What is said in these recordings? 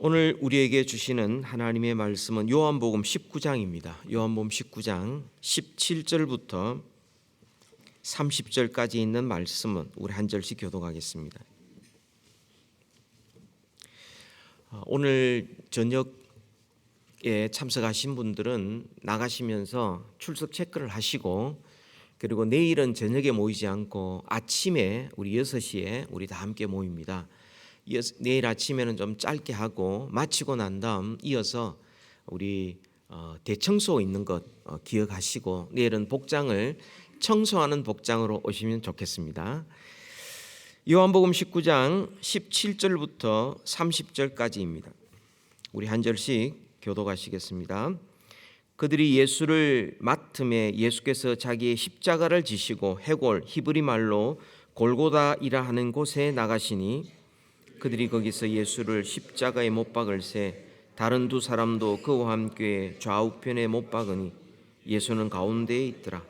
오늘 우리에게 주시는 하나님의 말씀은 요한복음 19장입니다. 요한복음 19장 17절부터 30절까지 있는 말씀은 우리 한 절씩 교독하겠습니다. 오늘 저녁에 참석하신 분들은 나가시면서 출석 체크를 하시고, 그리고 내일은 저녁에 모이지 않고 아침에 우리 6시에 우리 다 함께 모입니다. 내일 아침에는 좀 짧게 하고 마치고 난 다음 이어서 우리 대청소 있는 것 기억하시고 내일은 복장을 청소하는 복장으로 오시면 좋겠습니다. 요한복음 19장 17절부터 30절까지입니다. 우리 한 절씩 교독하시겠습니다. 그들이 예수를 맡음에 예수께서 자기의 십자가를 지시고 해골 히브리 말로 골고다이라 하는 곳에 나가시니 그들이 거기서 예수를 십자가에 못 박을새 다른 두 사람도 그와 함께 좌우편에 못 박으니 예수는 가운데에 있더라.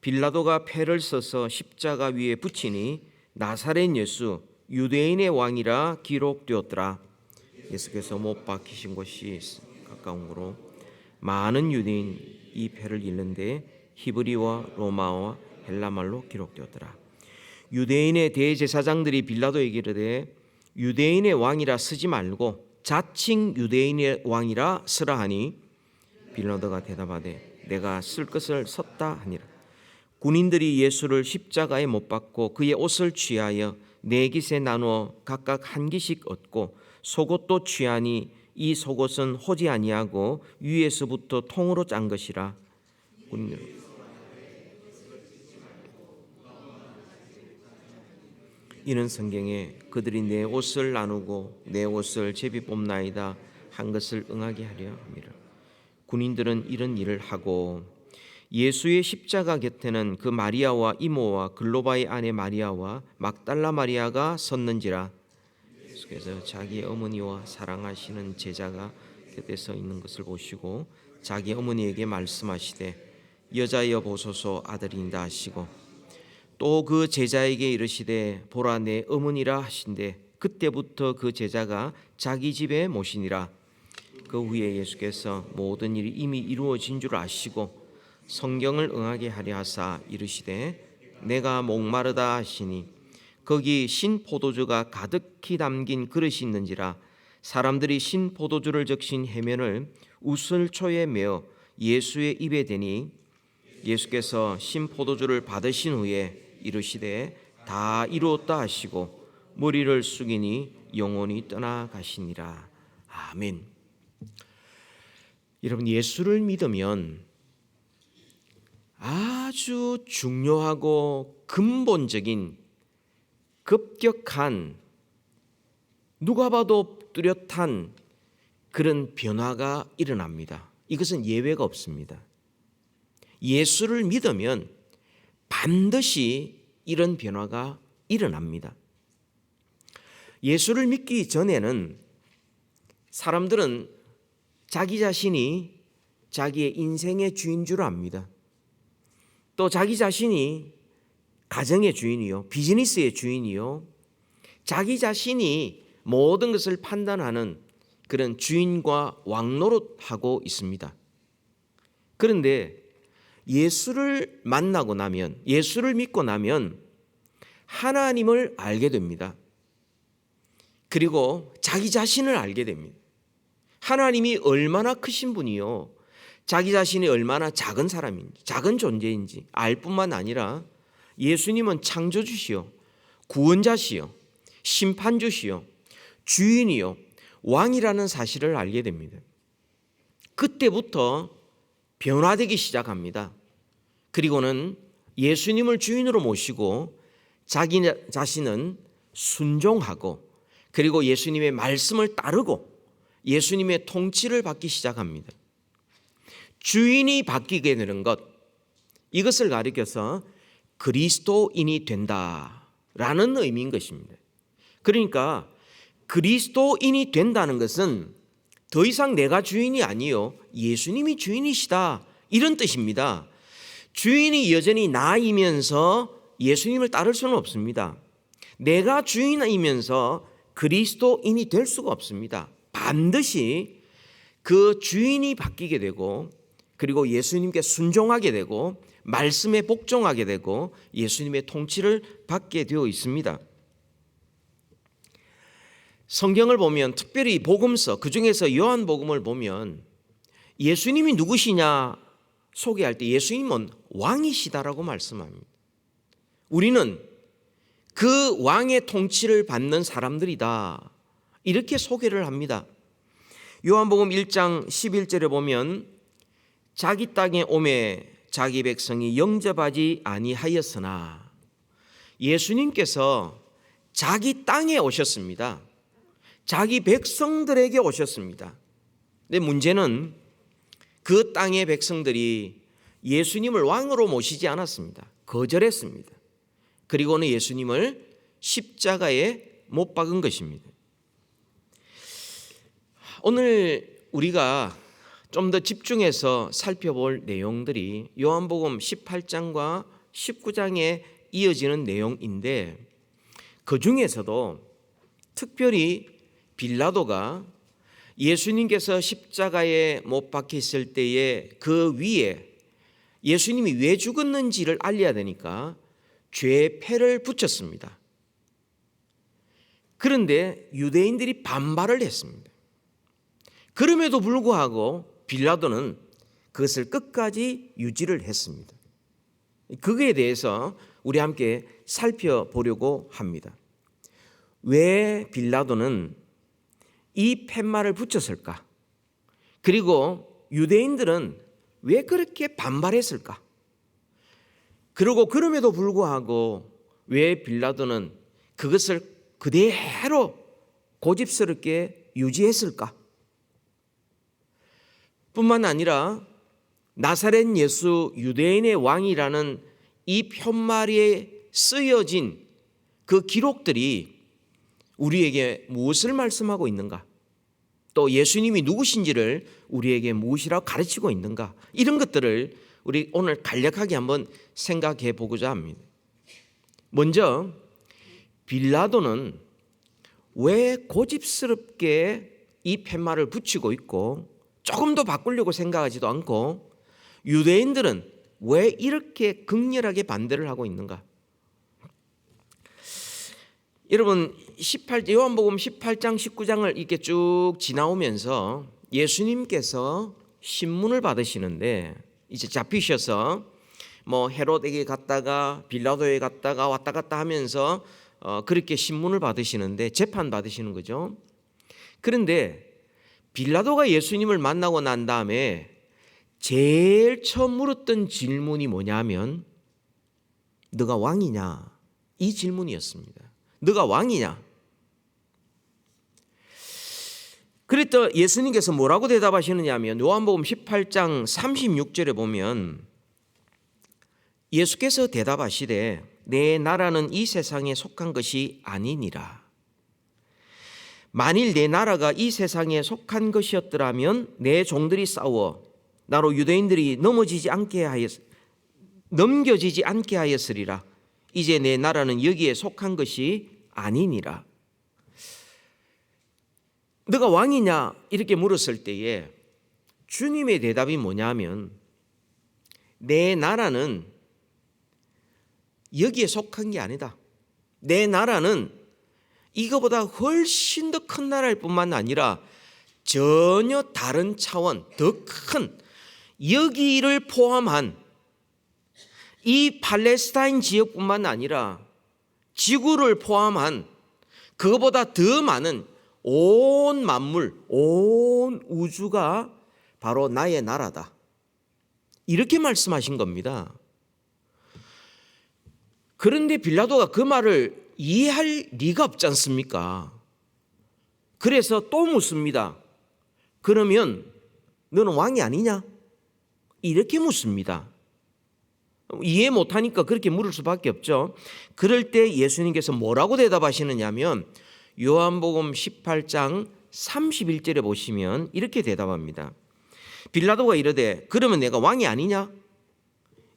빌라도가 패를 써서 십자가 위에 붙이니 나사렛 예수 유대인의 왕이라 기록되었더라. 예수께서 못 박히신 곳이 가까운 곳으로 많은 유대인이 이 패를 읽는데 히브리와 로마와 헬라말로 기록되었더라. 유대인의 대제사장들이 빌라도에게 이르되 유대인의 왕이라 쓰지 말고 자칭 유대인의 왕이라 쓰라 하니 빌라도가 대답하되 내가 쓸 것을 썼다 하니라. 군인들이 예수를 십자가에 못 박고 그의 옷을 취하여 네 깃에 나누어 각각 한 깃씩 얻고 속옷도 취하니 이 속옷은 호지 아니하고 위에서부터 통으로 짠 것이라. 군인들 이는 성경에 그들이 내 옷을 나누고 내 옷을 제비 뽑나이다 한 것을 응하게 하려 함이라. 군인들은 이런 일을 하고 예수의 십자가 곁에는 그 마리아와 이모와 글로바의 아내 마리아와 막달라 마리아가 섰는지라. 예수께서 자기 어머니와 사랑하시는 제자가 곁에 서 있는 것을 보시고 자기 어머니에게 말씀하시되 여자여 보소서 아들이다 하시고 또 그 제자에게 이르시되 보라 내 어머니라 하신대 그때부터 그 제자가 자기 집에 모시니라. 그 후에 예수께서 모든 일이 이미 이루어진 줄 아시고 성경을 응하게 하려 하사 이르시되 내가 목마르다 하시니 거기 신 포도주가 가득히 담긴 그릇이 있는지라. 사람들이 신 포도주를 적신 해면을 우슬초에 메어 예수의 입에 대니 예수께서 신 포도주를 받으신 후에 이르시되 다 이루었다 하시고 머리를 숙이니 영혼이 떠나가시니라. 아멘. 여러분, 예수를 믿으면 아주 중요하고 근본적인 급격한 누가 봐도 뚜렷한 그런 변화가 일어납니다. 이것은 예외가 없습니다. 예수를 믿으면 반드시 이런 변화가 일어납니다. 예수를 믿기 전에는 사람들은 자기 자신이 자기의 인생의 주인 줄 압니다. 또 자기 자신이 가정의 주인이요, 비즈니스의 주인이요, 자기 자신이 모든 것을 판단하는 그런 주인과 왕노릇하고 있습니다. 그런데 예수를 만나고 나면, 예수를 믿고 나면 하나님을 알게 됩니다. 그리고 자기 자신을 알게 됩니다. 하나님이 얼마나 크신 분이요, 자기 자신이 얼마나 작은 사람인지, 작은 존재인지 알 뿐만 아니라 예수님은 창조주시요, 구원자시요, 심판주시요, 주인이요, 왕이라는 사실을 알게 됩니다. 그때부터 변화되기 시작합니다. 그리고는 예수님을 주인으로 모시고 자기 자신은 순종하고 그리고 예수님의 말씀을 따르고 예수님의 통치를 받기 시작합니다. 주인이 바뀌게 되는 것, 이것을 가리켜서 그리스도인이 된다라는 의미인 것입니다. 그러니까 그리스도인이 된다는 것은 더 이상 내가 주인이 아니요 예수님이 주인이시다, 이런 뜻입니다. 주인이 여전히 나이면서 예수님을 따를 수는 없습니다. 내가 주인이면서 그리스도인이 될 수가 없습니다. 반드시 그 주인이 바뀌게 되고 그리고 예수님께 순종하게 되고 말씀에 복종하게 되고 예수님의 통치를 받게 되어 있습니다. 성경을 보면 특별히 복음서 그중에서 요한복음을 보면 예수님이 누구시냐 소개할 때 예수님은 왕이시다라고 말씀합니다. 우리는 그 왕의 통치를 받는 사람들이다 이렇게 소개를 합니다. 요한복음 1장 11절에 보면 자기 땅에 오매 자기 백성이 영접하지 아니하였으나 예수님께서 자기 땅에 오셨습니다. 자기 백성들에게 오셨습니다. 근데 문제는 그 땅의 백성들이 예수님을 왕으로 모시지 않았습니다. 거절했습니다. 그리고는 예수님을 십자가에 못 박은 것입니다. 오늘 우리가 좀 더 집중해서 살펴볼 내용들이 요한복음 18장과 19장에 이어지는 내용인데 그 중에서도 특별히 빌라도가 예수님께서 십자가에 못 박혔을 때에 그 위에 예수님이 왜 죽었는지를 알려야 되니까 죄의 패를 붙였습니다. 그런데 유대인들이 반발을 했습니다. 그럼에도 불구하고 빌라도는 그것을 끝까지 유지를 했습니다. 그거에 대해서 우리 함께 살펴보려고 합니다. 왜 빌라도는 이 팻말을 붙였을까? 그리고 유대인들은 왜 그렇게 반발했을까? 그리고 그럼에도 불구하고 왜 빌라도는 그것을 그대로 고집스럽게 유지했을까? 뿐만 아니라 나사렛 예수 유대인의 왕이라는 이 팻말에 쓰여진 그 기록들이 우리에게 무엇을 말씀하고 있는가? 또 예수님이 누구신지를 우리에게 무엇이라고 가르치고 있는가? 이런 것들을 우리 오늘 간략하게 한번 생각해 보고자 합니다. 먼저 빌라도는 왜 고집스럽게 이 팻말을 붙이고 있고 조금도 바꾸려고 생각하지도 않고 유대인들은 왜 이렇게 극렬하게 반대를 하고 있는가? 여러분 요한복음 18장 19장을 이렇게 쭉 지나오면서 예수님께서 신문을 받으시는데 이제 잡히셔서 뭐 헤롯에게 갔다가 빌라도에 갔다가 왔다 갔다 하면서 그렇게 신문을 받으시는데 재판 받으시는 거죠. 그런데 빌라도가 예수님을 만나고 난 다음에 제일 처음 물었던 질문이 뭐냐면 너가 왕이냐? 이 질문이었습니다. 너가 왕이냐? 그랬더니 예수님께서 뭐라고 대답하시느냐 하면 요한복음 18장 36절에 보면 예수께서 대답하시되 내 나라는 이 세상에 속한 것이 아니니라. 만일 내 나라가 이 세상에 속한 것이었더라면 내 종들이 싸워 나로 유대인들이 넘겨지지 않게 하였으리라. 이제 내 나라는 여기에 속한 것이 아니니라. 너가 왕이냐? 이렇게 물었을 때에 주님의 대답이 뭐냐면 내 나라는 여기에 속한 게 아니다. 내 나라는 이거보다 훨씬 더 큰 나라일 뿐만 아니라 전혀 다른 차원, 더 큰 여기를 포함한 이 팔레스타인 지역뿐만 아니라 지구를 포함한 그거보다 더 많은 온 만물, 온 우주가 바로 나의 나라다. 이렇게 말씀하신 겁니다. 그런데 빌라도가 그 말을 이해할 리가 없지 않습니까? 그래서 또 묻습니다. 그러면 너는 왕이 아니냐? 이렇게 묻습니다. 이해 못하니까 그렇게 물을 수밖에 없죠. 그럴 때 예수님께서 뭐라고 대답하시느냐면 요한복음 18장 31절에 보시면 이렇게 대답합니다. 빌라도가 이르되 그러면 내가 왕이 아니냐?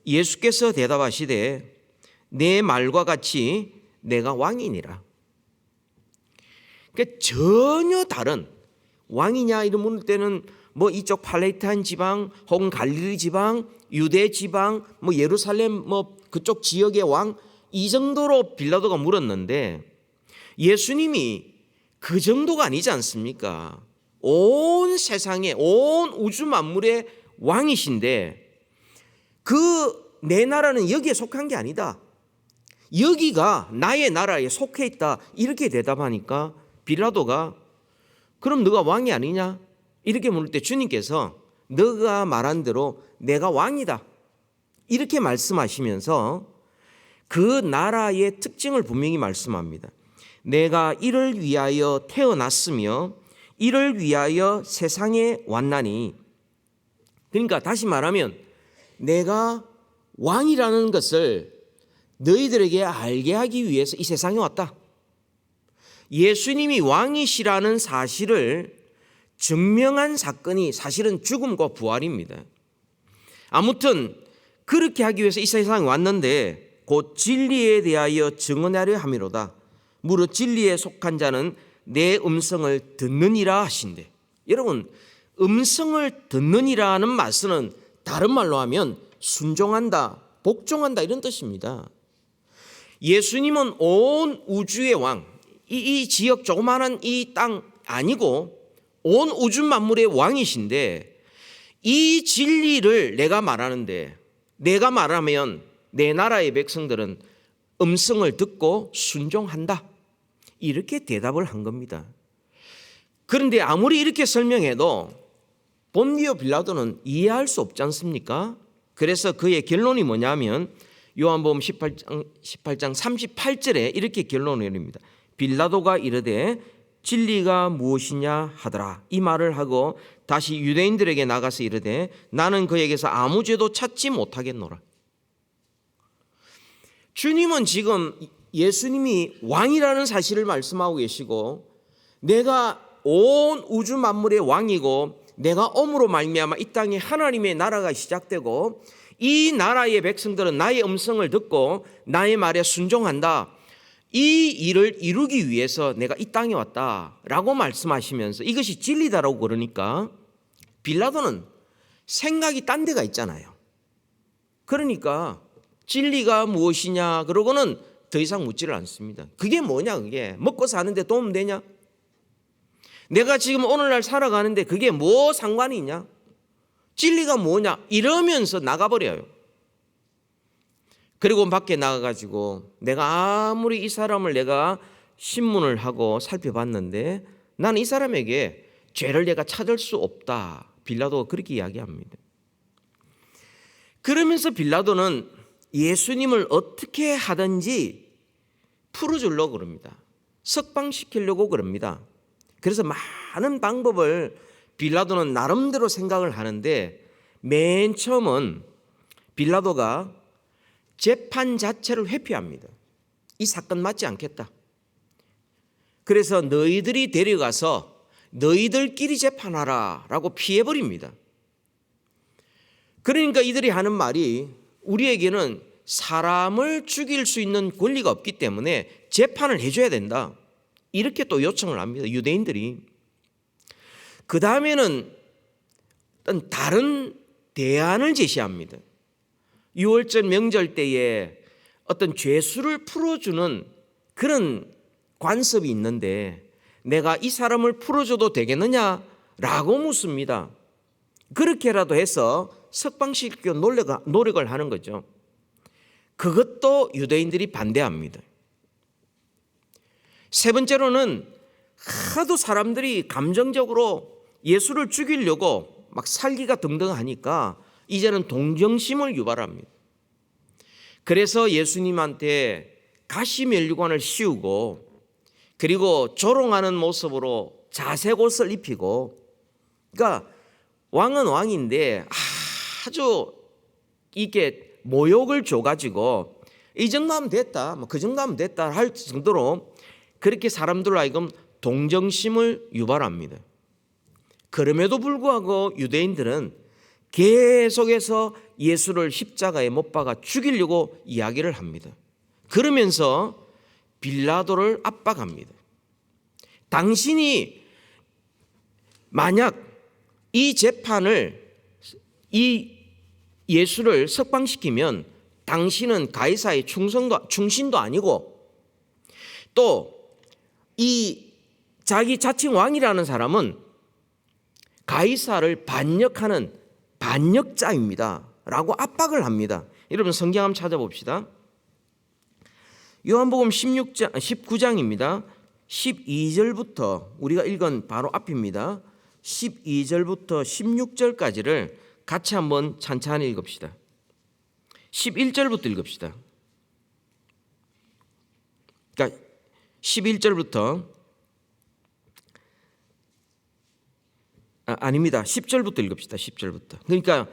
예수께서 대답하시되 내 말과 같이 내가 왕이니라. 그러니까 전혀 다른 왕이냐 이런 물 때는 뭐 이쪽 팔레스타인 지방 혹은 갈릴리 지방, 유대 지방, 뭐 예루살렘 뭐 그쪽 지역의 왕, 이 정도로 빌라도가 물었는데 예수님이 그 정도가 아니지 않습니까? 온 세상에 온 우주 만물의 왕이신데 내 나라는 여기에 속한 게 아니다. 여기가 나의 나라에 속해 있다. 이렇게 대답하니까 빌라도가 그럼 너가 왕이 아니냐? 이렇게 물을 때 주님께서 너가 말한 대로 내가 왕이다. 이렇게 말씀하시면서 그 나라의 특징을 분명히 말씀합니다. 내가 이를 위하여 태어났으며 이를 위하여 세상에 왔나니, 그러니까 다시 말하면 내가 왕이라는 것을 너희들에게 알게 하기 위해서 이 세상에 왔다. 예수님이 왕이시라는 사실을 증명한 사건이 사실은 죽음과 부활입니다. 아무튼 그렇게 하기 위해서 이 세상에 왔는데 곧 진리에 대하여 증언하려 함이로다. 무릇 진리에 속한 자는 내 음성을 듣느니라 하신대. 여러분, 음성을 듣느니라는 말씀은 다른 말로 하면 순종한다, 복종한다 이런 뜻입니다. 예수님은 온 우주의 왕, 이 지역 조그마한 이 땅 아니고 온 우주 만물의 왕이신데 이 진리를 내가 말하는데 내가 말하면 내 나라의 백성들은 음성을 듣고 순종한다. 이렇게 대답을 한 겁니다. 그런데 아무리 이렇게 설명해도 본디오 빌라도는 이해할 수 없지 않습니까? 그래서 그의 결론이 뭐냐면 요한복음 18장 38절에 이렇게 결론을 내립니다. 빌라도가 이르되 진리가 무엇이냐 하더라. 이 말을 하고 다시 유대인들에게 나가서 이르되 나는 그에게서 아무 죄도 찾지 못하겠노라. 주님은 지금 예수님이 왕이라는 사실을 말씀하고 계시고 내가 온 우주 만물의 왕이고 내가 엄으로 말미암아 이 땅에 하나님의 나라가 시작되고 이 나라의 백성들은 나의 음성을 듣고 나의 말에 순종한다. 이 일을 이루기 위해서 내가 이 땅에 왔다라고 말씀하시면서 이것이 진리다라고 그러니까 빌라도는 생각이 딴 데가 있잖아요. 그러니까 진리가 무엇이냐 그러고는 더 이상 묻지를 않습니다. 그게 뭐냐, 그게 먹고 사는데 도움 되냐? 내가 지금 오늘날 살아가는데 그게 뭐 상관이 있냐? 진리가 뭐냐? 이러면서 나가버려요. 그리고 밖에 나가가지고 내가 아무리 이 사람을 내가 신문을 하고 살펴봤는데 나는 이 사람에게 죄를 내가 찾을 수 없다. 빌라도가 그렇게 이야기합니다. 그러면서 빌라도는 예수님을 어떻게 하든지 풀어주려고 그럽니다. 석방시키려고 그럽니다. 그래서 많은 방법을 빌라도는 나름대로 생각을 하는데 맨 처음은 빌라도가 재판 자체를 회피합니다. 이 사건 맞지 않겠다. 그래서 너희들이 데려가서 너희들끼리 재판하라 라고 피해버립니다. 그러니까 이들이 하는 말이 우리에게는 사람을 죽일 수 있는 권리가 없기 때문에 재판을 해줘야 된다. 이렇게 또 요청을 합니다. 유대인들이. 그 다음에는 어떤 다른 대안을 제시합니다. 6월절 명절 때에 어떤 죄수를 풀어주는 그런 관습이 있는데 내가 이 사람을 풀어줘도 되겠느냐라고 묻습니다. 그렇게라도 해서 석방시키려 노력을 하는 거죠. 그것도 유대인들이 반대합니다. 세 번째로는 하도 사람들이 감정적으로 예수를 죽이려고 막 살기가 등등하니까 이제는 동정심을 유발합니다. 그래서 예수님한테 가시면류관을 씌우고 그리고 조롱하는 모습으로 자색 옷을 입히고, 그러니까 왕은 왕인데 아주 이게 모욕을 줘가지고 이 정도 하면 됐다, 그 정도 하면 됐다 할 정도로 그렇게 사람들로 하여금 동정심을 유발합니다. 그럼에도 불구하고 유대인들은 계속해서 예수를 십자가에 못 박아 죽이려고 이야기를 합니다. 그러면서 빌라도를 압박합니다. 당신이 만약 이 재판을 이 예수를 석방시키면 당신은 가이사의 충신도 아니고 또 이 자기 자칭 왕이라는 사람은 가이사를 반역하는 반역자입니다 라고 압박을 합니다. 여러분 성경 한번 찾아봅시다. 요한복음 19장입니다. 12절부터 우리가 읽은 바로 앞입니다. 12절부터 16절까지를 같이 한번 찬찬히 읽읍시다. 11절부터 읽읍시다. 그러니까 11절부터 아닙니다. 10절부터 읽읍시다. 10절부터. 그러니까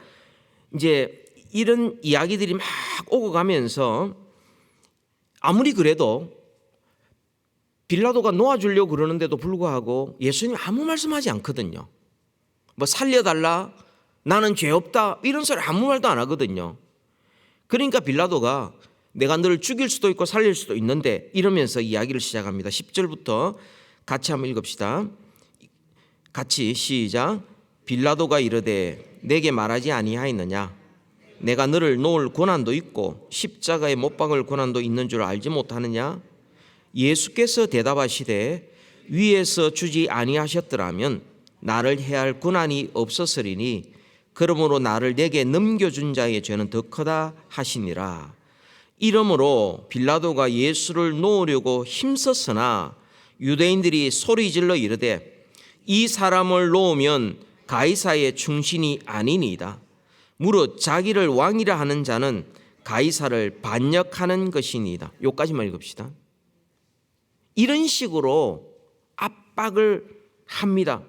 이제 이런 이야기들이 막 오고 가면서 아무리 그래도 빌라도가 놓아주려고 그러는데도 불구하고 예수님이 아무 말씀하지 않거든요. 뭐 살려달라, 나는 죄 없다 이런 소리 아무 말도 안 하거든요. 그러니까 빌라도가 내가 너를 죽일 수도 있고 살릴 수도 있는데 이러면서 이야기를 시작합니다. 10절부터 같이 한번 읽읍시다. 같이 시작. 빌라도가 이르되 내게 말하지 아니하였느냐? 내가 너를 놓을 권한도 있고 십자가에 못 박을 권한도 있는 줄 알지 못하느냐? 예수께서 대답하시되 위에서 주지 아니하셨더라면 나를 해할 권한이 없었으리니 그러므로 나를 내게 넘겨준 자의 죄는 더 크다 하시니라. 이러므로 빌라도가 예수를 놓으려고 힘썼으나 유대인들이 소리질러 이르되 이 사람을 놓으면 가이사의 충신이 아니니이다. 무릇 자기를 왕이라 하는 자는 가이사를 반역하는 것이니이다. 여기까지만 읽읍시다. 이런 식으로 압박을 합니다.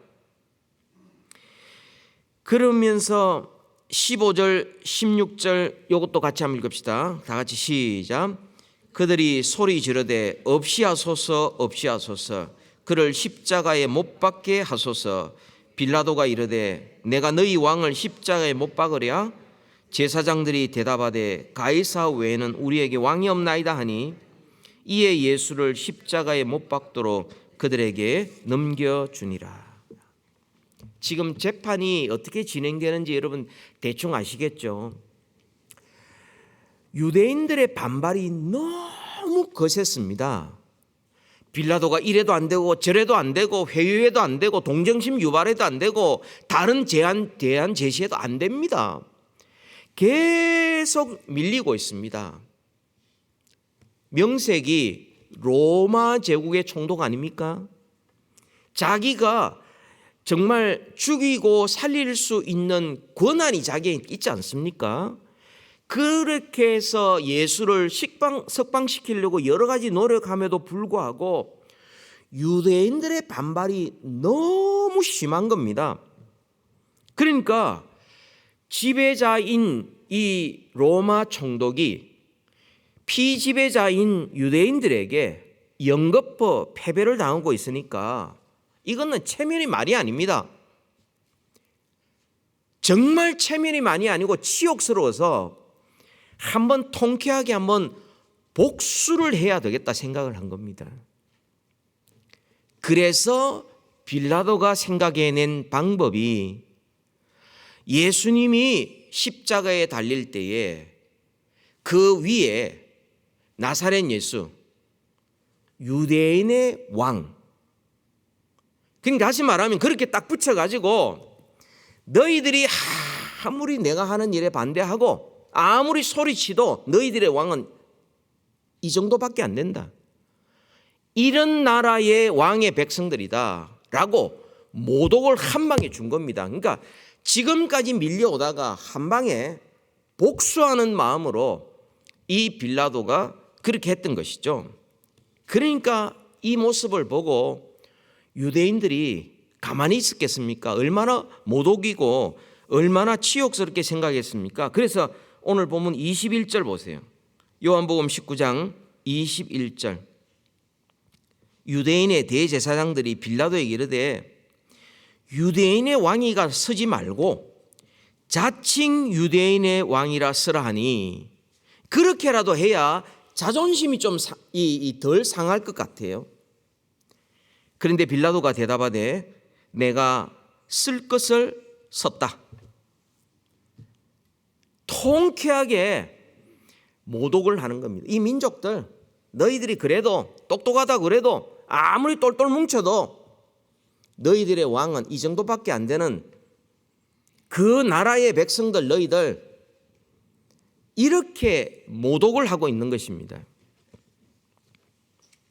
그러면서 15절, 16절 이것도 같이 한번 읽읍시다. 다 같이 시작. 그들이 소리 지르되 없이 하소서 없이 하소서 그를 십자가에 못 박게 하소서. 빌라도가 이르되 내가 너희 왕을 십자가에 못 박으랴? 제사장들이 대답하되 가이사 외에는 우리에게 왕이 없나이다 하니 이에 예수를 십자가에 못 박도록 그들에게 넘겨주니라. 지금 재판이 어떻게 진행되는지 여러분 대충 아시겠죠? 유대인들의 반발이 너무 거셌습니다. 빌라도가 이래도 안 되고 저래도 안 되고 회유해도 안 되고 동정심 유발해도 안 되고 다른 대안 제시해도 안 됩니다. 계속 밀리고 있습니다. 명색이 로마 제국의 총독 아닙니까? 자기가 정말 죽이고 살릴 수 있는 권한이 자기에 있지 않습니까? 그렇게 해서 예수를 석방시키려고 여러 가지 노력함에도 불구하고 유대인들의 반발이 너무 심한 겁니다. 그러니까 지배자인 이 로마 총독이 피지배자인 유대인들에게 연거푸 패배를 당하고 있으니까 이거는 체면이 말이 아닙니다. 정말 체면이 많이 아니고 치욕스러워서 한번 통쾌하게 한번 복수를 해야 되겠다 생각을 한 겁니다. 그래서 빌라도가 생각해낸 방법이 예수님이 십자가에 달릴 때에 그 위에 나사렛 예수, 유대인의 왕. 그러니까 다시 말하면 그렇게 딱 붙여가지고 너희들이 아무리 내가 하는 일에 반대하고 아무리 소리치도 너희들의 왕은 이 정도밖에 안 된다. 이런 나라의 왕의 백성들이다 라고 모독을 한 방에 준 겁니다. 그러니까 지금까지 밀려오다가 한 방에 복수하는 마음으로 이 빌라도가 그렇게 했던 것이죠. 그러니까 이 모습을 보고 유대인들이 가만히 있었겠습니까? 얼마나 모독이고 얼마나 치욕스럽게 생각했습니까? 그래서 오늘 보면 21절 보세요. 요한복음 19장 21절. 유대인의 대제사장들이 빌라도에게 이르되 유대인의 왕이가 서지 말고 자칭 유대인의 왕이라 쓰라 하니 그렇게라도 해야 자존심이 좀 덜 상할 것 같아요. 그런데 빌라도가 대답하되 내가 쓸 것을 섰다. 통쾌하게 모독을 하는 겁니다. 이 민족들, 너희들이 그래도 똑똑하다 그래도 아무리 똘똘 뭉쳐도 너희들의 왕은 이 정도밖에 안 되는 그 나라의 백성들, 너희들, 이렇게 모독을 하고 있는 것입니다.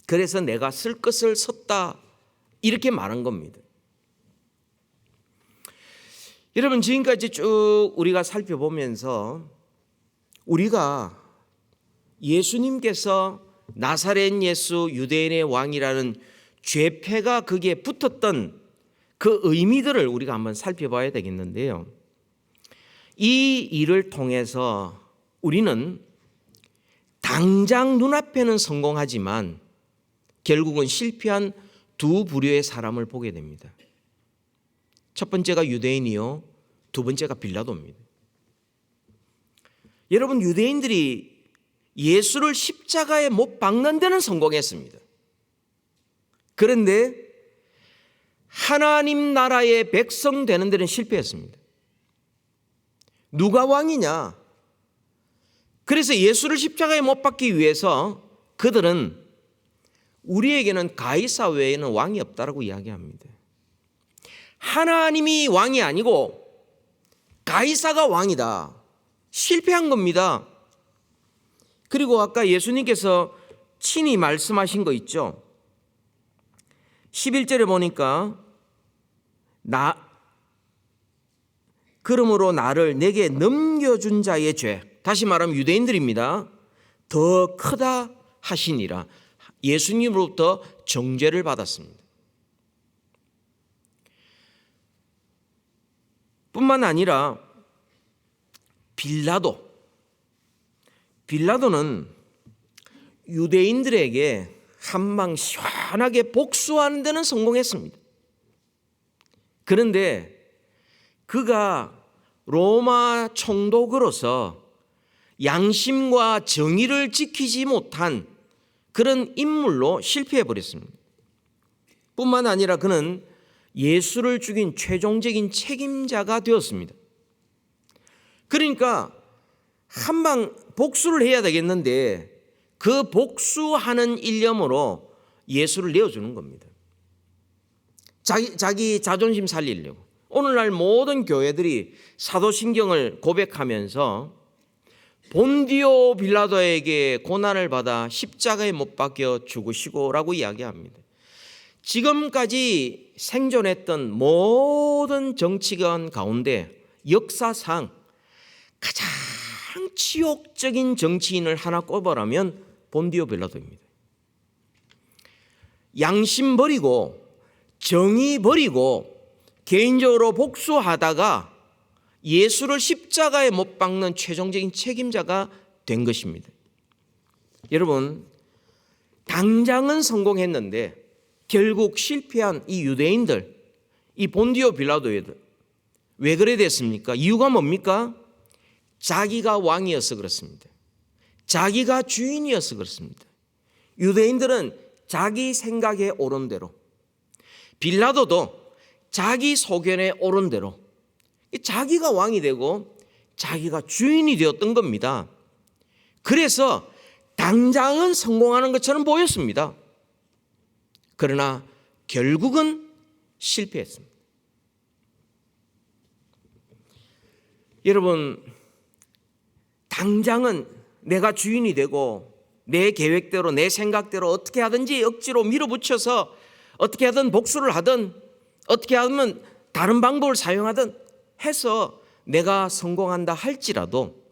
그래서 내가 쓸 것을 섰다, 이렇게 말한 겁니다. 여러분, 지금까지 쭉 우리가 살펴보면서 우리가 예수님께서 나사렛 예수 유대인의 왕이라는 죄패가 거기에 붙었던 그 의미들을 우리가 한번 살펴봐야 되겠는데요. 이 일을 통해서 우리는 당장 눈앞에는 성공하지만 결국은 실패한 두 부류의 사람을 보게 됩니다. 첫 번째가 유대인이요, 두 번째가 빌라도입니다. 여러분, 유대인들이 예수를 십자가에 못 박는 데는 성공했습니다. 그런데 하나님 나라의 백성 되는 데는 실패했습니다. 누가 왕이냐? 그래서 예수를 십자가에 못 박기 위해서 그들은 우리에게는 가이사 외에는 왕이 없다라고 이야기합니다. 하나님이 왕이 아니고 가이사가 왕이다. 실패한 겁니다. 그리고 아까 예수님께서 친히 말씀하신 거 있죠. 11절에 보니까 그러므로 나를 내게 넘겨준 자의 죄, 다시 말하면 유대인들입니다, 더 크다 하시니라. 예수님으로부터 정죄를 받았습니다. 뿐만 아니라 빌라도는 유대인들에게 한방 시원하게 복수하는 데는 성공했습니다. 그런데 그가 로마 총독으로서 양심과 정의를 지키지 못한 그런 인물로 실패해 버렸습니다. 뿐만 아니라 그는 예수를 죽인 최종적인 책임자가 되었습니다. 그러니까 한방 복수를 해야 되겠는데 그 복수하는 일념으로 예수를 내어주는 겁니다. 자기 자존심 살리려고. 오늘날 모든 교회들이 사도신경을 고백하면서 본디오 빌라도에게 고난을 받아 십자가에 못 박혀 죽으시고라고 이야기합니다. 지금까지 생존했던 모든 정치관 가운데 역사상 가장 치욕적인 정치인을 하나 꼽으라면 본디오 빌라도입니다. 양심 버리고 정의 버리고 개인적으로 복수하다가 예수를 십자가에 못 박는 최종적인 책임자가 된 것입니다. 여러분, 당장은 성공했는데 결국 실패한 이 유대인들, 이 본디오 빌라도들, 왜 그래 됐습니까? 이유가 뭡니까? 자기가 왕이어서 그렇습니다. 자기가 주인이어서 그렇습니다. 유대인들은 자기 생각에 옳은 대로, 빌라도도 자기 소견에 옳은 대로 자기가 왕이 되고 자기가 주인이 되었던 겁니다. 그래서 당장은 성공하는 것처럼 보였습니다. 그러나 결국은 실패했습니다. 여러분, 당장은 내가 주인이 되고 내 계획대로 내 생각대로 어떻게 하든지 억지로 밀어붙여서 어떻게 하든 복수를 하든 어떻게 하면 다른 방법을 사용하든 해서 내가 성공한다 할지라도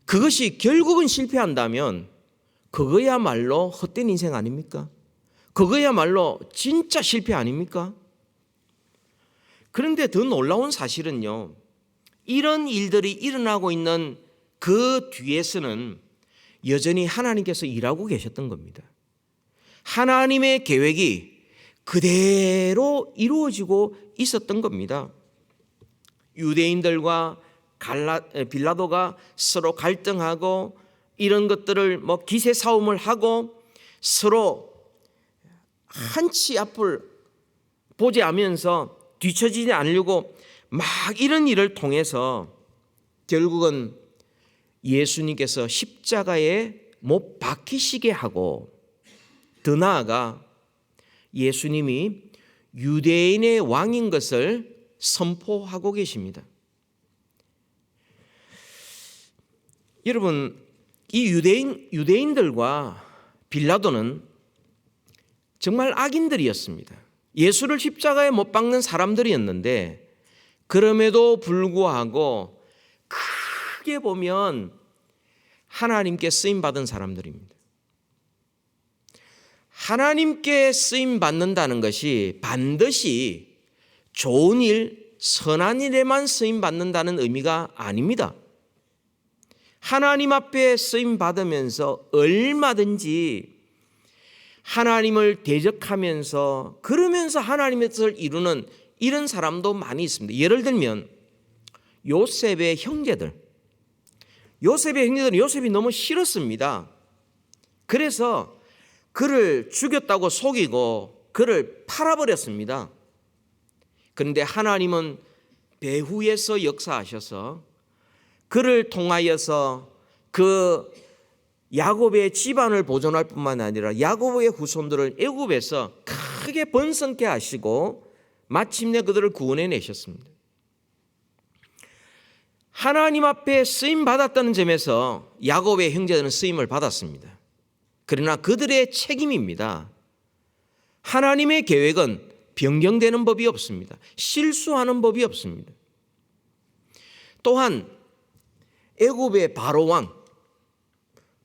그것이 결국은 실패한다면 그거야말로 헛된 인생 아닙니까? 그거야말로 진짜 실패 아닙니까? 그런데 더 놀라운 사실은요, 이런 일들이 일어나고 있는 그 뒤에서는 여전히 하나님께서 일하고 계셨던 겁니다. 하나님의 계획이 그대로 이루어지고 있었던 겁니다. 유대인들과 빌라도가 서로 갈등하고 이런 것들을 기세 싸움을 하고 서로 한치 앞을 보지 않으면서 뒤처지지 않으려고 막 이런 일을 통해서 결국은 예수님께서 십자가에 못 박히시게 하고, 더 나아가 예수님이 유대인의 왕인 것을 선포하고 계십니다. 여러분, 이 유대인들과 빌라도는 정말 악인들이었습니다. 예수를 십자가에 못 박는 사람들이었는데, 그럼에도 불구하고 크게 보면 하나님께 쓰임 받은 사람들입니다. 하나님께 쓰임 받는다는 것이 반드시 좋은 일, 선한 일에만 쓰임 받는다는 의미가 아닙니다. 하나님 앞에 쓰임 받으면서 얼마든지 하나님을 대적하면서 그러면서 하나님의 뜻을 이루는 이런 사람도 많이 있습니다. 예를 들면 요셉의 형제들은 요셉이 너무 싫었습니다. 그래서 그를 죽였다고 속이고 그를 팔아버렸습니다. 그런데 하나님은 배후에서 역사하셔서 그를 통하여서 그 야곱의 집안을 보존할 뿐만 아니라 야곱의 후손들을 애굽에서 크게 번성케 하시고 마침내 그들을 구원해 내셨습니다. 하나님 앞에 쓰임 받았다는 점에서 야곱의 형제들은 쓰임을 받았습니다. 그러나 그들의 책임입니다. 하나님의 계획은 변경되는 법이 없습니다. 실수하는 법이 없습니다. 또한 애굽의 바로 왕,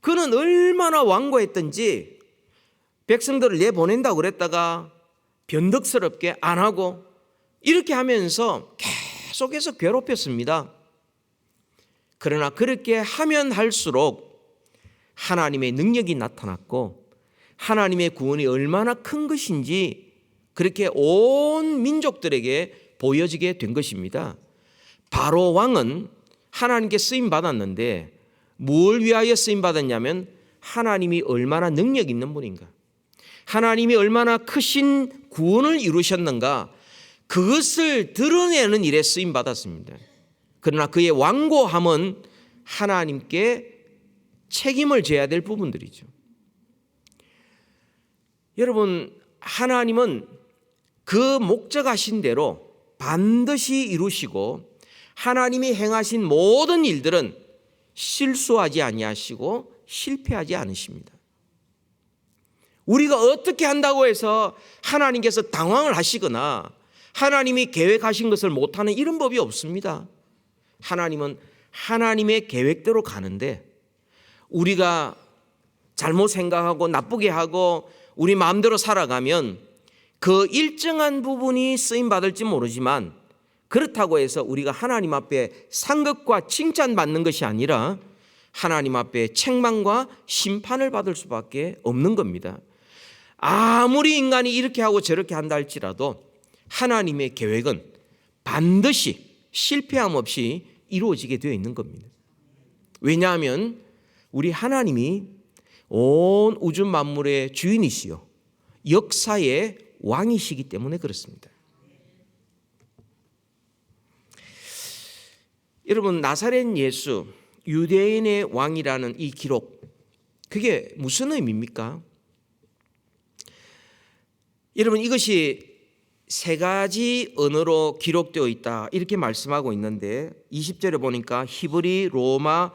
그는 얼마나 완고했던지 백성들을 내보낸다고 그랬다가 변덕스럽게 안 하고 이렇게 하면서 계속해서 괴롭혔습니다. 그러나 그렇게 하면 할수록 하나님의 능력이 나타났고 하나님의 구원이 얼마나 큰 것인지 그렇게 온 민족들에게 보여지게 된 것입니다. 바로 왕은 하나님께 쓰임 받았는데 뭘 위하여 쓰임 받았냐면 하나님이 얼마나 능력 있는 분인가, 하나님이 얼마나 크신 구원을 이루셨는가, 그것을 드러내는 일에 쓰임 받았습니다. 그러나 그의 완고함은 하나님께 책임을 져야 될 부분들이죠. 여러분, 하나님은 그 목적하신 대로 반드시 이루시고 하나님이 행하신 모든 일들은 실수하지 아니하시고 실패하지 않으십니다. 우리가 어떻게 한다고 해서 하나님께서 당황을 하시거나 하나님이 계획하신 것을 못하는 이런 법이 없습니다. 하나님은 하나님의 계획대로 가는데 우리가 잘못 생각하고 나쁘게 하고 우리 마음대로 살아가면 그 일정한 부분이 쓰임받을지 모르지만 그렇다고 해서 우리가 하나님 앞에 상급과 칭찬받는 것이 아니라 하나님 앞에 책망과 심판을 받을 수밖에 없는 겁니다. 아무리 인간이 이렇게 하고 저렇게 한다 할지라도 하나님의 계획은 반드시 실패함 없이 이루어지게 되어 있는 겁니다. 왜냐하면 우리 하나님이 온 우주 만물의 주인이시요 역사의 왕이시기 때문에 그렇습니다. 여러분, 나사렛 예수, 유대인의 왕이라는 이 기록, 그게 무슨 의미입니까? 여러분, 이것이 세 가지 언어로 기록되어 있다 이렇게 말씀하고 있는데 20절에 보니까 히브리, 로마,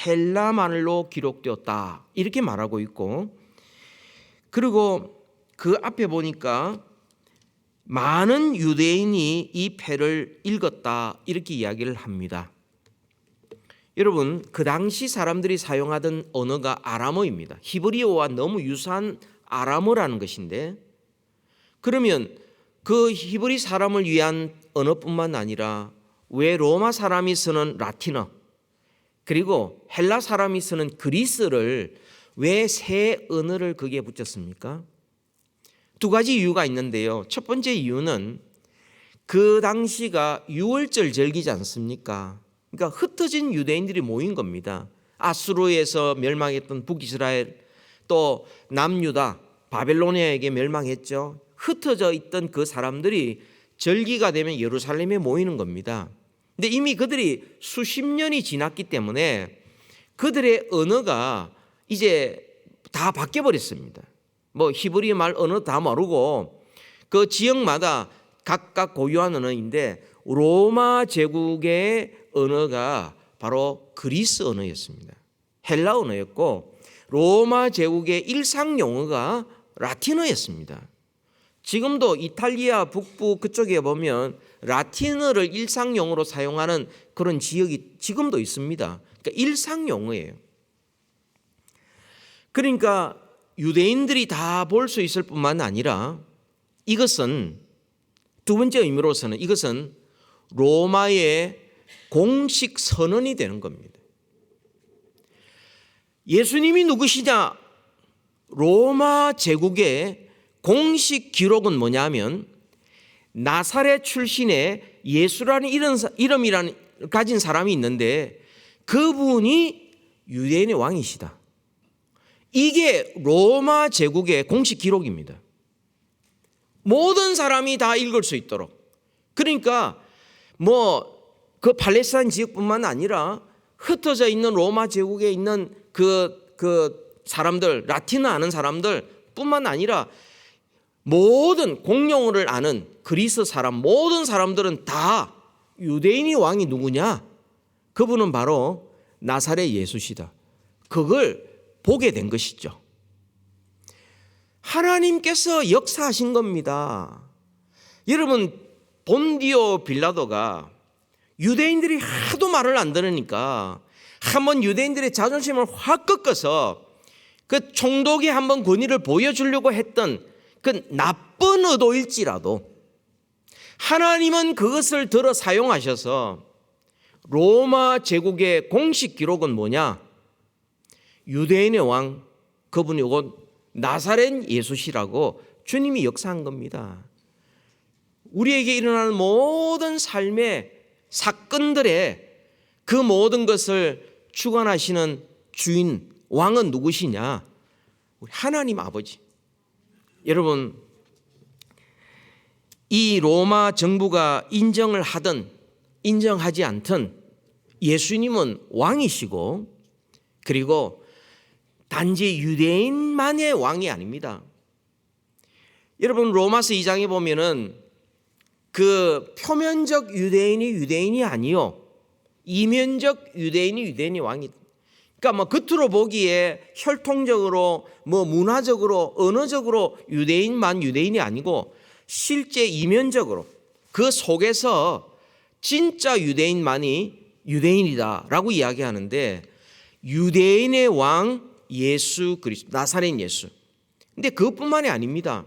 헬라 말로 기록되었다 이렇게 말하고 있고, 그리고 그 앞에 보니까 많은 유대인이 이 패를 읽었다 이렇게 이야기를 합니다. 여러분, 그 당시 사람들이 사용하던 언어가 아람어입니다. 히브리어와 너무 유사한 아람어라는 것인데, 그러면 그 히브리 사람을 위한 언어뿐만 아니라 왜 로마 사람이 쓰는 라틴어 그리고 헬라 사람이 쓰는 그리스를 왜 새 언어를 거기에 붙였습니까? 두 가지 이유가 있는데요. 첫 번째 이유는 그 당시가 유월절 절기지 않습니까? 그러니까 흩어진 유대인들이 모인 겁니다. 아수르에서 멸망했던 북이스라엘, 또 남유다, 바벨로니아에게 멸망했죠. 흩어져 있던 그 사람들이 절기가 되면 예루살렘에 모이는 겁니다. 근데 이미 그들이 수십 년이 지났기 때문에 그들의 언어가 이제 다 바뀌어 버렸습니다. 뭐 히브리 말 언어 다 모르고 그 지역마다 각각 고유한 언어인데 로마 제국의 언어가 바로 그리스 언어였습니다. 헬라 언어였고 로마 제국의 일상 용어가 라틴어였습니다. 지금도 이탈리아 북부 그쪽에 보면 라틴어를 일상 용어로 사용하는 그런 지역이 지금도 있습니다. 그러니까 일상 용어예요. 그러니까 유대인들이 다 볼 수 있을 뿐만 아니라 이것은 두 번째 의미로서는 이것은 로마의 공식 선언이 되는 겁니다. 예수님이 누구시냐? 로마 제국의 공식 기록은 뭐냐면 나사렛 출신의 예수라는 이름이라는 가진 사람이 있는데 그분이 유대인의 왕이시다. 이게 로마 제국의 공식 기록입니다. 모든 사람이 다 읽을 수 있도록. 그러니까 뭐 그 팔레스타인 지역뿐만 아니라 흩어져 있는 로마 제국에 있는 그 사람들, 라틴어 아는 사람들 뿐만 아니라 모든 공용어를 아는 그리스 사람, 모든 사람들은 다 유대인의 왕이 누구냐? 그분은 바로 나사렛 예수시다. 그걸 보게 된 것이죠. 하나님께서 역사하신 겁니다. 여러분, 본디오 빌라도가 유대인들이 하도 말을 안 들으니까 한번 유대인들의 자존심을 확 꺾어서 그 총독이 한번 권위를 보여주려고 했던 그 나쁜 의도일지라도 하나님은 그것을 들어 사용하셔서 로마 제국의 공식 기록은 뭐냐? 유대인의 왕, 그분이 곧 나사렛 예수시라고 주님이 역사한 겁니다. 우리에게 일어나는 모든 삶의 사건들의 그 모든 것을 주관하시는 주인, 왕은 누구시냐? 우리 하나님 아버지. 여러분, 이 로마 정부가 인정을 하든 인정하지 않든 예수님은 왕이시고 그리고 단지 유대인만의 왕이 아닙니다. 여러분, 로마서 2장에 보면은 그 표면적 유대인이 아니요, 이면적 유대인이 왕이. 그러니까 뭐 겉으로 보기에 혈통적으로 뭐 문화적으로 언어적으로 유대인이 아니고 실제 이면적으로 그 속에서 진짜 유대인만이 유대인이다라고 이야기하는데 유대인의 왕 예수 그리스도, 나사렛 예수. 근데 그것뿐만이 아닙니다.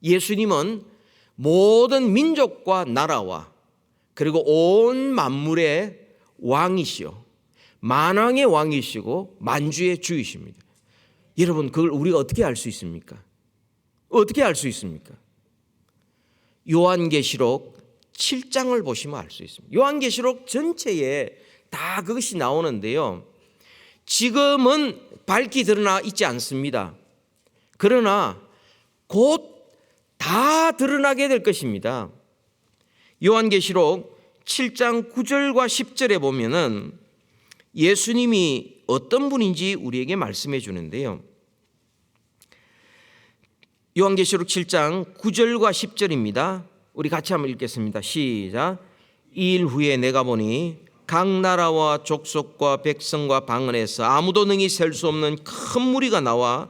예수님은 모든 민족과 나라와 그리고 온 만물의 왕이시요, 만왕의 왕이시고 만주의 주이십니다. 여러분, 그걸 우리가 어떻게 알 수 있습니까? 어떻게 알 수 있습니까? 요한계시록 7장을 보시면 알 수 있습니다. 요한계시록 전체에 다 그것이 나오는데요. 지금은 밝히 드러나 있지 않습니다. 그러나 곧 다 드러나게 될 것입니다. 요한계시록 7장 9절과 10절에 보면은 예수님이 어떤 분인지 우리에게 말씀해 주는데요. 요한계시록 7장 9절과 10절입니다. 우리 같이 한번 읽겠습니다. 시작. 이 일 후에 내가 보니 각 나라와 족속과 백성과 방언에서 아무도 능히 셀 수 없는 큰 무리가 나와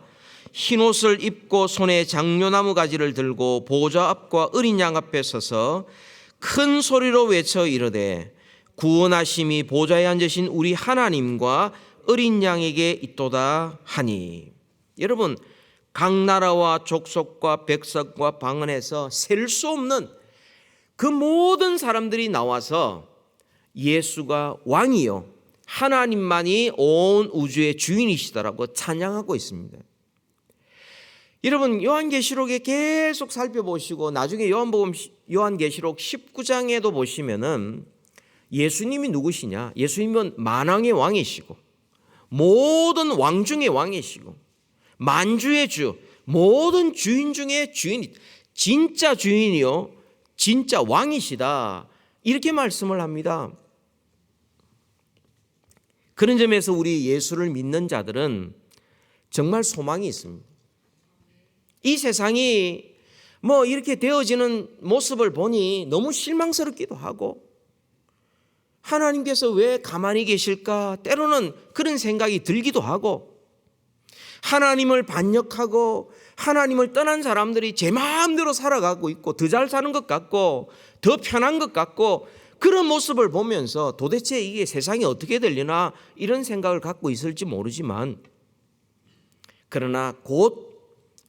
흰옷을 입고 손에 장로나무 가지를 들고 보좌 앞과 어린 양 앞에 서서 큰 소리로 외쳐 이르되 구원하심이 보좌에 앉으신 우리 하나님과 어린 양에게 있도다 하니. 여러분, 각 나라와 족속과 백성과 방언에서 셀 수 없는 그 모든 사람들이 나와서 예수가 왕이요 하나님만이 온 우주의 주인이시다라고 찬양하고 있습니다. 여러분, 요한계시록에 계속 살펴보시고 나중에 요한계시록 19장에도 보시면은 예수님이 누구시냐? 예수님은 만왕의 왕이시고 모든 왕 중의 왕이시고 만주의 주, 모든 주인 중에 주인이, 진짜 주인이요 진짜 왕이시다, 이렇게 말씀을 합니다. 그런 점에서 우리 예수를 믿는 자들은 정말 소망이 있습니다. 이 세상이 이렇게 되어지는 모습을 보니 너무 실망스럽기도 하고, 하나님께서 왜 가만히 계실까? 때로는 그런 생각이 들기도 하고, 하나님을 반역하고 하나님을 떠난 사람들이 제 마음대로 살아가고 있고, 더 잘 사는 것 같고 더 편한 것 같고, 그런 모습을 보면서 도대체 이게 세상이 어떻게 되려나 이런 생각을 갖고 있을지 모르지만, 그러나 곧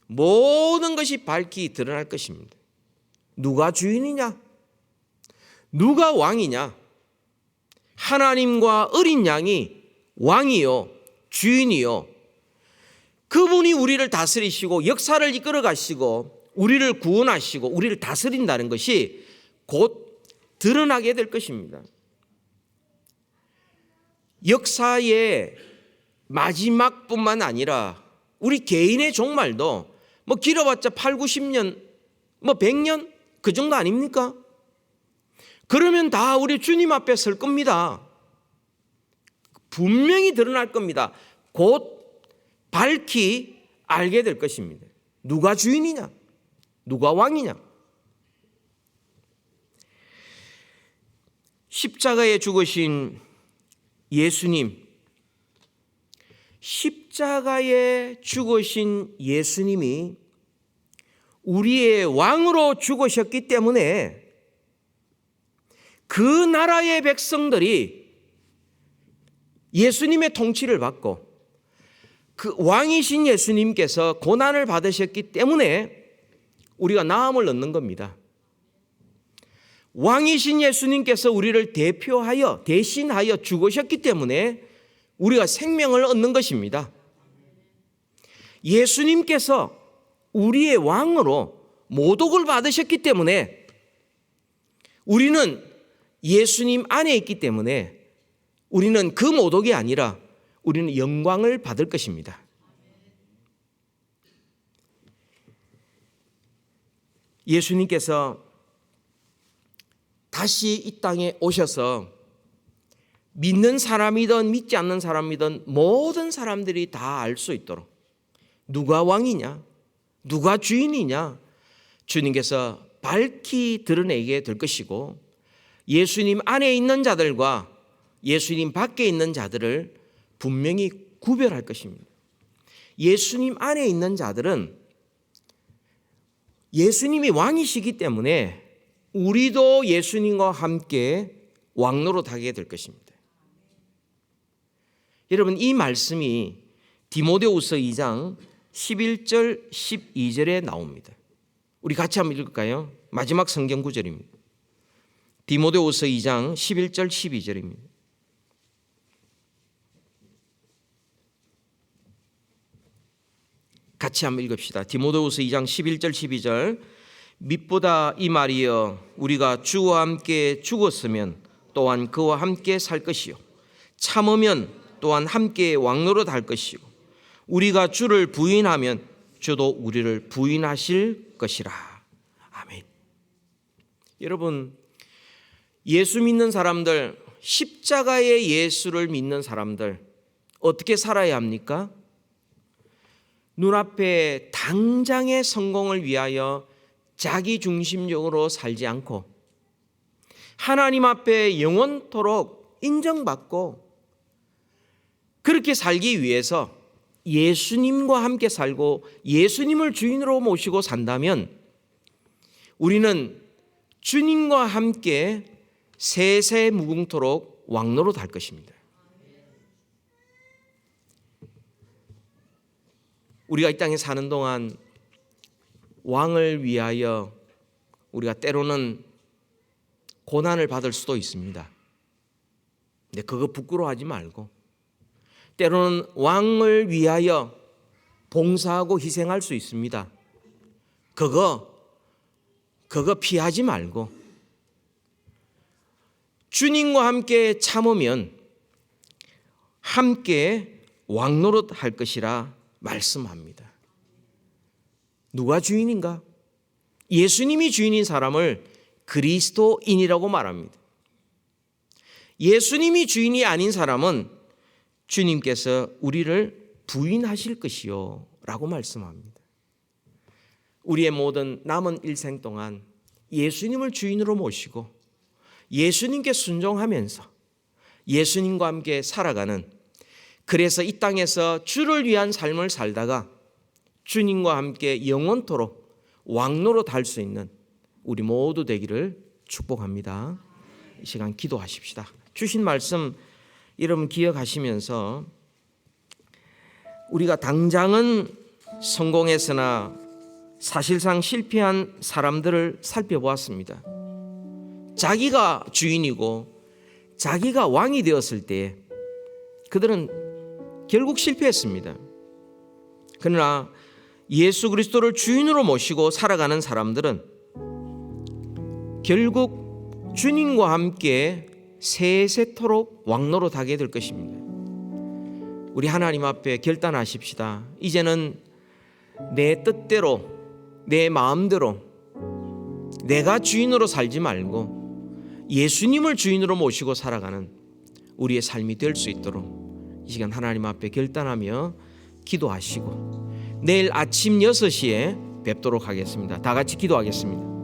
모든 것이 밝히 드러날 것입니다. 누가 주인이냐? 누가 왕이냐? 하나님과 어린 양이 왕이요 주인이요, 그분이 우리를 다스리시고 역사를 이끌어 가시고 우리를 구원하시고 우리를 다스린다는 것이 곧 드러나게 될 것입니다. 역사의 마지막뿐만 아니라 우리 개인의 종말도 길어봤자 8, 90년, 100년 그 정도 아닙니까? 그러면 다 우리 주님 앞에 설 겁니다. 분명히 드러날 겁니다. 곧 밝히 알게 될 것입니다. 누가 주인이냐? 누가 왕이냐? 십자가에 죽으신 예수님, 십자가에 죽으신 예수님이 우리의 왕으로 죽으셨기 때문에 그 나라의 백성들이 예수님의 통치를 받고, 그 왕이신 예수님께서 고난을 받으셨기 때문에 우리가 나음을 얻는 겁니다. 왕이신 예수님께서 우리를 대신하여 죽으셨기 때문에 우리가 생명을 얻는 것입니다. 예수님께서 우리의 왕으로 모독을 받으셨기 때문에 우리는 예수님 안에 있기 때문에 우리는 그 모독이 아니라 우리는 영광을 받을 것입니다. 예수님께서 다시 이 땅에 오셔서 믿는 사람이든 믿지 않는 사람이든 모든 사람들이 다 알 수 있도록 누가 왕이냐, 누가 주인이냐 주님께서 밝히 드러내게 될 것이고, 예수님 안에 있는 자들과 예수님 밖에 있는 자들을 분명히 구별할 것입니다. 예수님 안에 있는 자들은 예수님이 왕이시기 때문에 우리도 예수님과 함께 왕노릇하게 될 것입니다. 여러분, 이 말씀이 디모데후서 2장 11절 12절에 나옵니다. 우리 같이 한번 읽을까요? 마지막 성경 구절입니다. 디모데후서 2장 11절 12절입니다. 같이 한번 읽읍시다. 디모데후서 2장 11절 12절. 밑보다 이 말이여, 우리가 주와 함께 죽었으면 또한 그와 함께 살 것이요, 참으면 또한 함께 왕노릇 할 것이고, 우리가 주를 부인하면 주도 우리를 부인하실 것이라. 아멘. 여러분, 예수 믿는 사람들, 십자가의 예수를 믿는 사람들 어떻게 살아야 합니까? 눈앞에 당장의 성공을 위하여 자기 중심적으로 살지 않고 하나님 앞에 영원토록 인정받고 그렇게 살기 위해서 예수님과 함께 살고 예수님을 주인으로 모시고 산다면 우리는 주님과 함께 세세 무궁토록 왕노릇 할 것입니다. 우리가 이 땅에 사는 동안 왕을 위하여 우리가 때로는 고난을 받을 수도 있습니다. 근데 그거 부끄러워하지 말고, 때로는 왕을 위하여 봉사하고 희생할 수 있습니다. 그거 피하지 말고 주님과 함께 참으면 함께 왕노릇 할 것이라 말씀합니다. 누가 주인인가? 예수님이 주인인 사람을 그리스도인이라고 말합니다. 예수님이 주인이 아닌 사람은 주님께서 우리를 부인하실 것이요 라고 말씀합니다. 우리의 모든 남은 일생 동안 예수님을 주인으로 모시고 예수님께 순종하면서 예수님과 함께 살아가는, 그래서 이 땅에서 주를 위한 삶을 살다가 주님과 함께 영원토록 왕노릇 할 수 있는 우리 모두 되기를 축복합니다. 이 시간 기도하십시다. 주신 말씀 여러분 기억하시면서 우리가 당장은 성공했으나 사실상 실패한 사람들을 살펴보았습니다. 자기가 주인이고 자기가 왕이 되었을 때 그들은 결국 실패했습니다. 그러나 예수 그리스도를 주인으로 모시고 살아가는 사람들은 결국 주님과 함께 세세토록 왕노릇하게 될 것입니다. 우리 하나님 앞에 결단하십시다. 이제는 내 뜻대로, 내 마음대로 내가 주인으로 살지 말고 예수님을 주인으로 모시고 살아가는 우리의 삶이 될 수 있도록 이 시간 하나님 앞에 결단하며 기도하시고 내일 아침 6시에 뵙도록 하겠습니다. 다 같이 기도하겠습니다.